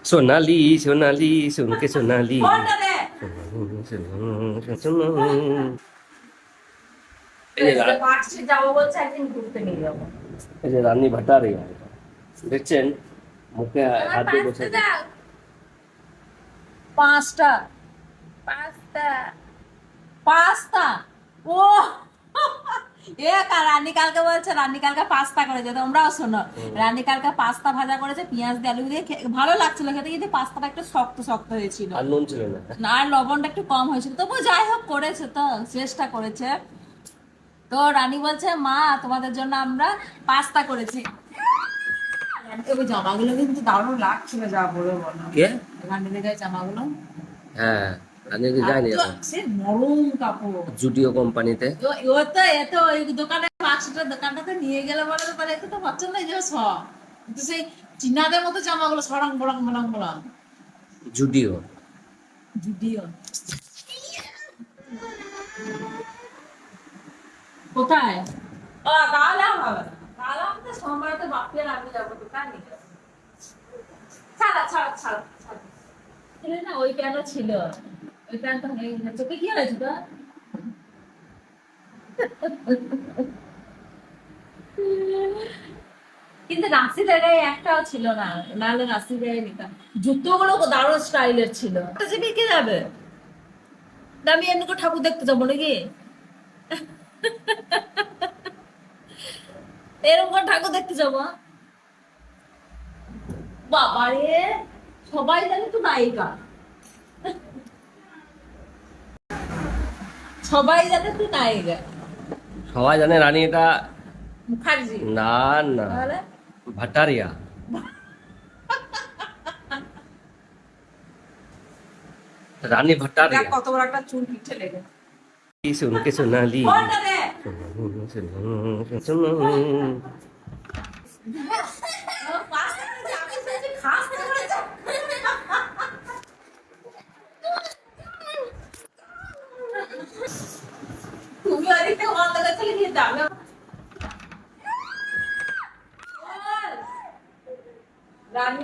সোনালি সোনালি শুনকে সোনালি এই যে রানী ভাটারিয়া দেখছেন মুখে হাত দিয়ে বসে পাঁচটা পাস্তা পাস্তা ও রানী কালকে বলছে রানী কালকে পাস্তা করেছে, তোমরাও শোনো। রানী কালকে পাস্তা ভাজা করেছে পেঁয়াজ দিয়ে আলু দিয়ে, ভালো লাগছিল খেতে, কিন্তু পাস্তাটা একটু শক্ত শক্ত হয়েছিল, আর নুন ছিল না, আর লবণটা একটু কম হয়েছিল। তবু যাই হোক করেছে, তো চেষ্টা করেছে। তো রানী বলছে মা তোমাদের জন্য আমরা পাস্তা করেছি। জামাগুলো কিন্তু দারুণ লাগছিল, যা বলে বলো। রানীদের গায়ে জামাগুলো, হ্যাঁ রানীকে যায়নি সে নরম কাপড়, জুডিও কোম্পানিতে। ও তো এত ওই দোকানে দোকানটাতে নিয়ে গেলে বলে তো তার একটু তো পছন্দ হয়ে যাবে সব, কিন্তু সেই চীনাদের মতো জামাগুলো সরং বরং বরং বরং। জুডিও জুডিও কোথায়? ও তাহলে হবে না, তাহলে আমাদের সোমবার তো বাপিয়ার আমি যাবো দোকান নিয়ে। ছাড়া ছাড়া ছাড়া ছাড়া না, ওই প্যান্টও ছিল, ওই প্যান্টটা হয়ে গেছে। চোখে কি হয়েছে তো? কিন্তু রাশিদের গায়ে একটাও ছিল না, নাহলে রাশির গায়ে নিতাম। জুতোগুলো দারুণ স্টাইলের ছিল। বিকে যাবে, আমি এমনি করে ঠাকুর দেখতে যাবো নাকি? এরকম করে ঠাকুর দেখতে যাবো? বাবারে, সবাই জানে তো নায়িকা, সবাই জানে তুই নায়িকা। সবাই জানে রানী এটা মুখার্জি না না ভাটারিয়া। রানী ভাটারিয়া কত বড় একটা চুল পিঠে লেগে। শুনকে সোনালি তুমি ওদিকে অন্য কাছে নিয়ে যাবে। রানী